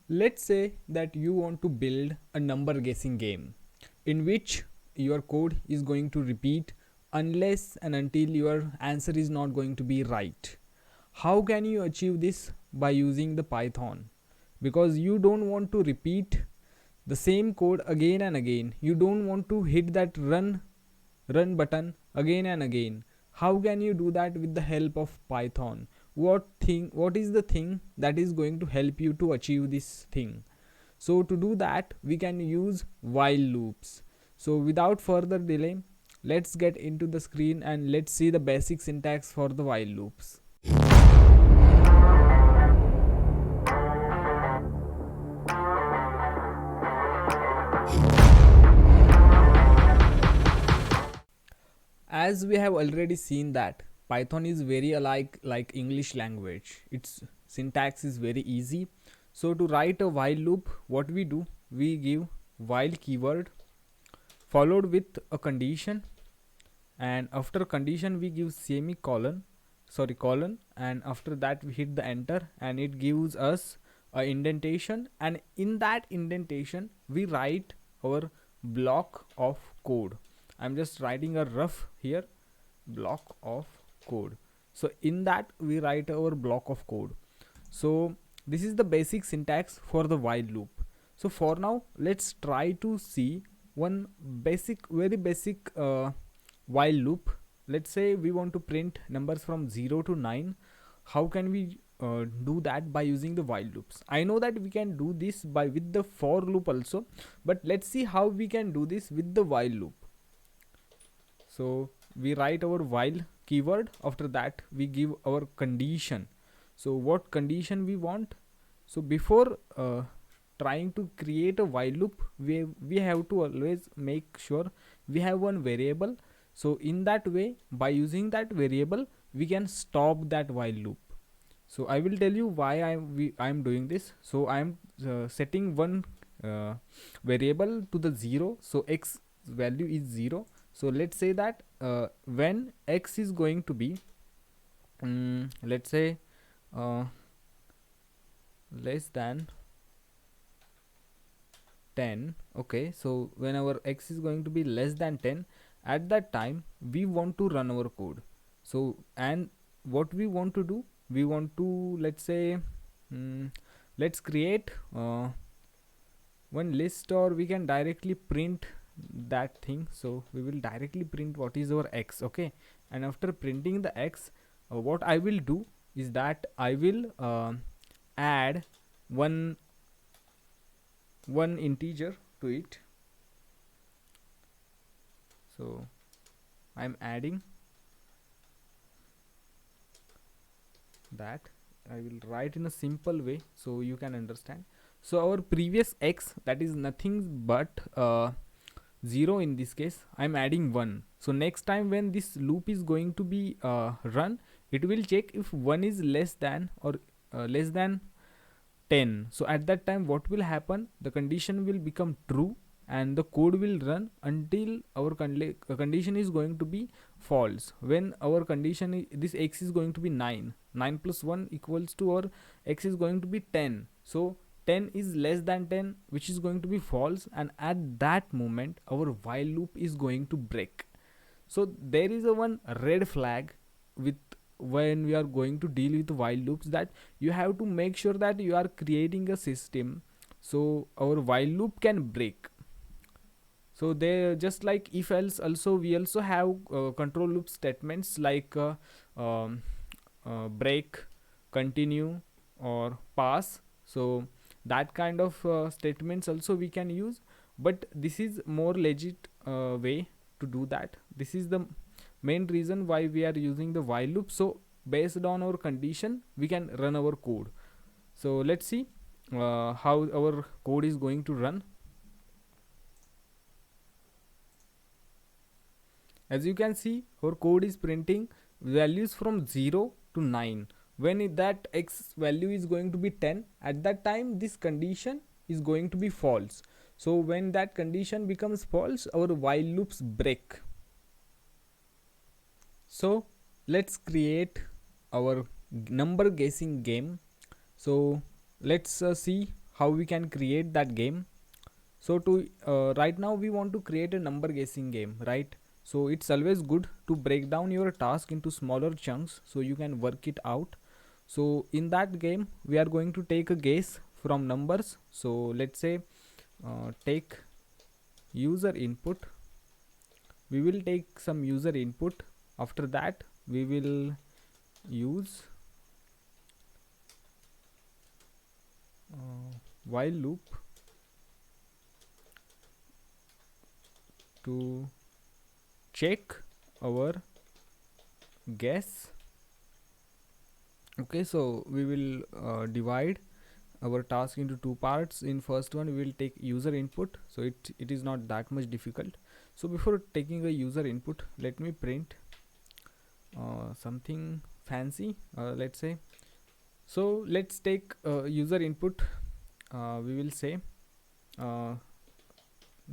Let's say that you want to build a number guessing game in which your code is going to repeat unless and until your answer is not going to be right. How can you achieve this? By using the Python, because you don't want to repeat the same code again and again. You don't want to hit that run button again and again. How can you do that with the help of Python? What is the thing that is going to help you to achieve this thing? So to do that, we can use while loops. So without further delay, let's get into the screen and let's see the basic syntax for the while loops. As we have already seen that Python is very alike like English language. Its syntax is very easy. So to write a while loop, what we do, we give while keyword followed with a condition, and after condition we give semicolon, sorry colon, and after that we hit the enter and it gives us a indentation, and in that indentation we write our block of code. I'm just writing a rough here, block of code. So in that we write our block of code. So this is the basic syntax for the while loop. So for now let's try to see one very basic while loop. Let's say we want to print numbers from 0 to 9. How can we do that? By using the while loops. I know that we can do this by with the for loop also, but let's see how we can do this with the while loop. So we write our while keyword, after that we give our condition. So what condition we want? So before trying to create a while loop, we have to always make sure we have one variable. So in that way, by using that variable, we can stop that while loop. So I will tell you why I'm doing this. So I'm setting one variable to the 0. So x value is 0. So let's say that when x is going to be let's say less than 10. Okay, so when our x is going to be less than 10, at that time we want to run our code. So and what we want to do, we want to, let's say let's create one list, or we can directly print that thing. So we will directly print what is our x. Okay, and after printing the x, what I will do is that I will add one integer to it. So I'm adding that. I will write in a simple way so you can understand. So our previous x, that is nothing but 0 in this case. I'm adding 1. So next time when this loop is going to be run, it will check if 1 is less than or less than 10. So at that time what will happen, the condition will become true and the code will run until our condition is going to be false. When our condition is, this x is going to be 9 plus 1 equals to our x is going to be 10. So 10 is less than 10, which is going to be false, and at that moment our while loop is going to break. So there is a one red flag with when we are going to deal with while loops, that you have to make sure that you are creating a system so our while loop can break. So they just like if else, also we also have control loop statements like break, continue, or pass. So that kind of statements also we can use, but this is more legit way to do that. This is the main reason why we are using the while loop. So based on our condition we can run our code. So let's see how our code is going to run. As you can see, our code is printing values from 0 to 9. When that x value is going to be 10, at that time this condition is going to be false. So when that condition becomes false, our while loops break. So let's create our number guessing game. So let's see how we can create that game. So to right now we want to create a number guessing game, right? So it's always good to break down your task into smaller chunks so you can work it out. So in that game we are going to take a guess from numbers. So let's say take user input. We will take some user input. After that we will use while loop to check our guess. Okay, so we will divide our task into two parts. In first one we will take user input, so it is not that much difficult. So before taking a user input, let me print something fancy, let's say. So let's take user input. We will say uh,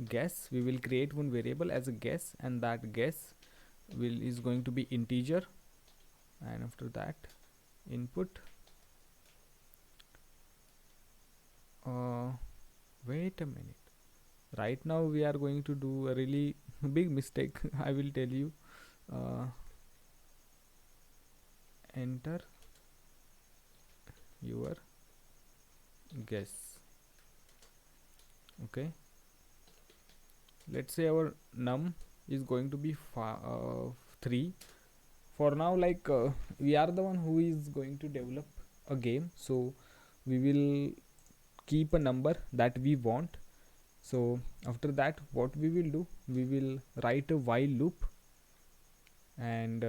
guess. We will create one variable as a guess, and that guess will is going to be integer. And after that input, uh, wait a minute, right now we are going to do a really big mistake. I will tell you. Enter your guess. Okay, let's say our num is going to be 3 for now. Like we are the one who is going to develop a game, so we will keep a number that we want. So after that what we will do, we will write a while loop, and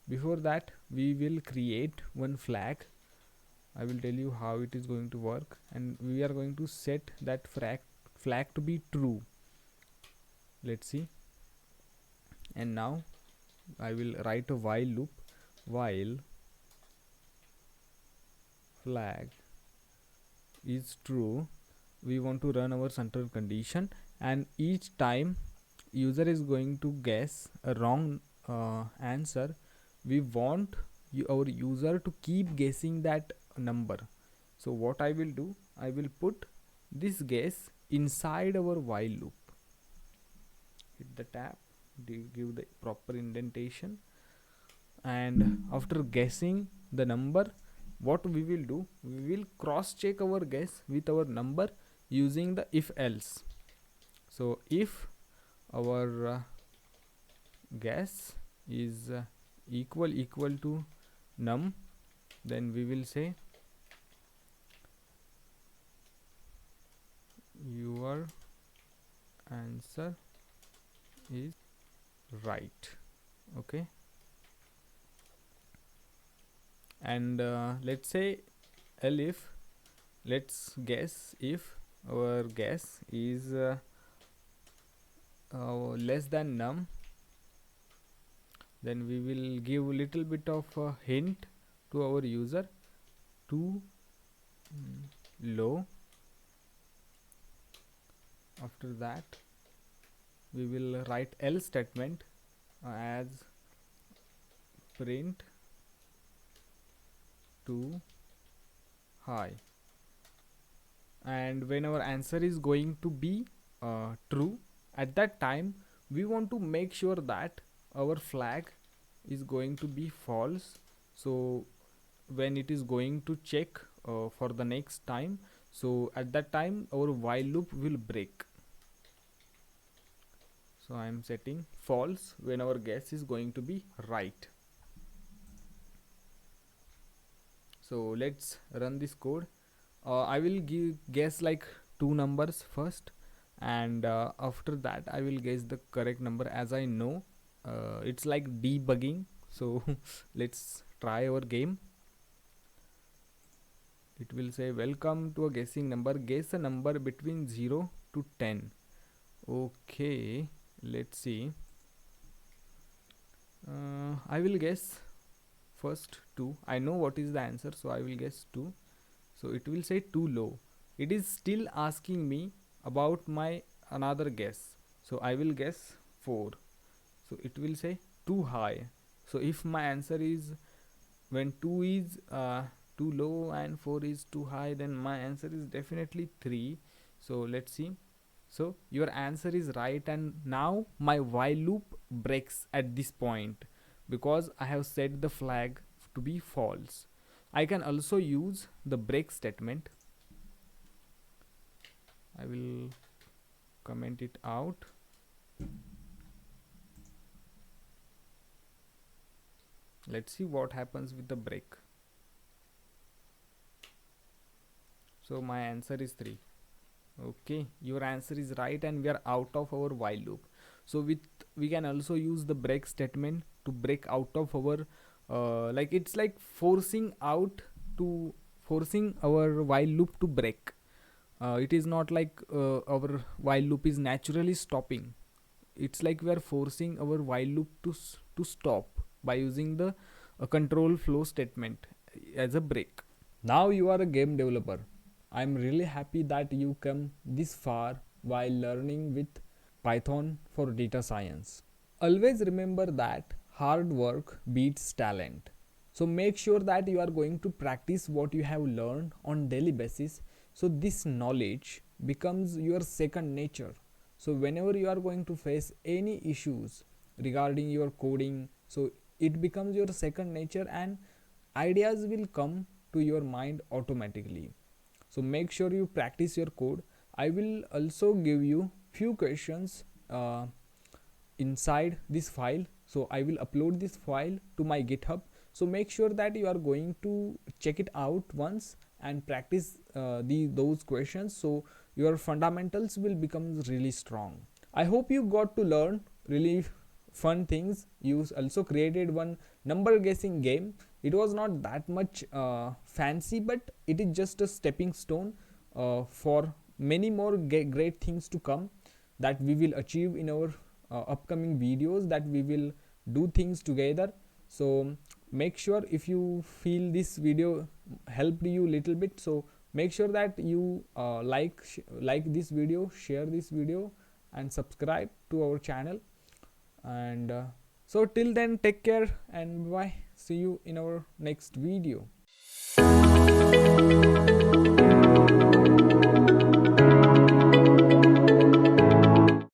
before that we will create one flag. I will tell you how it is going to work, and we are going to set that flag to be true. Let's see. And now I will write a while loop. While flag is true, we want to run our central condition, and each time user is going to guess a wrong answer, we want our user to keep guessing that number. So what I will do, I will put this guess inside our while loop. Hit the tab, give the proper indentation, and after guessing the number, what we will do, we will cross check our guess with our number using the if else. So if our guess is equal to num, then we will say your answer is right. Okay, and let's say if, let's guess if our guess is less than num, then we will give a little bit of a hint to our user, too low. After that we will write else statement as print too high, and when our answer is going to be true, at that time we want to make sure that our flag is going to be false. So when it is going to check for the next time, so at that time our while loop will break. So I am setting false when our guess is going to be right. So let's run this code. I will guess like two numbers first, and after that I will guess the correct number, as I know it's like debugging. So let's try our game. It will say welcome to a guessing number, guess a number between 0 to 10. Okay, let's see. I will guess first 2. I know what is the answer, so I will guess 2. So it will say too low. It is still asking me about my another guess, so I will guess 4. So it will say too high. So if my answer is, when 2 is too low and 4 is too high, then my answer is definitely 3. So let's see. So your answer is right, and now my while loop breaks at this point because I have set the flag to be false. I can also use the break statement. I will comment it out. Let's see what happens with the break. So my answer is 3. Okay, your answer is right, and we are out of our while loop. So we can also use the break statement to break out of our like it's like forcing our while loop to break. It is not like our while loop is naturally stopping. It's like we are forcing our while loop to stop by using the control flow statement as a break. Now you are a game developer. I'm really happy that you come this far while learning with Python for data science. Always remember that hard work beats talent. So make sure that you are going to practice what you have learned on daily basis, so this knowledge becomes your second nature. So whenever you are going to face any issues regarding your coding, so it becomes your second nature and ideas will come to your mind automatically. So make sure you practice your code. I will also give you few questions inside this file. So I will upload this file to my GitHub. So make sure that you are going to check it out once and practice those questions, so your fundamentals will become really strong. I hope you got to learn really fun things. You also created one number guessing game. It was not that much fancy, but it is just a stepping stone for many more great things to come that we will achieve in our upcoming videos, that we will do things together. So make sure, if you feel this video helped you little bit, so make sure that you like this video, share this video, and subscribe to our channel. And so till then, take care and bye. See you in our next video.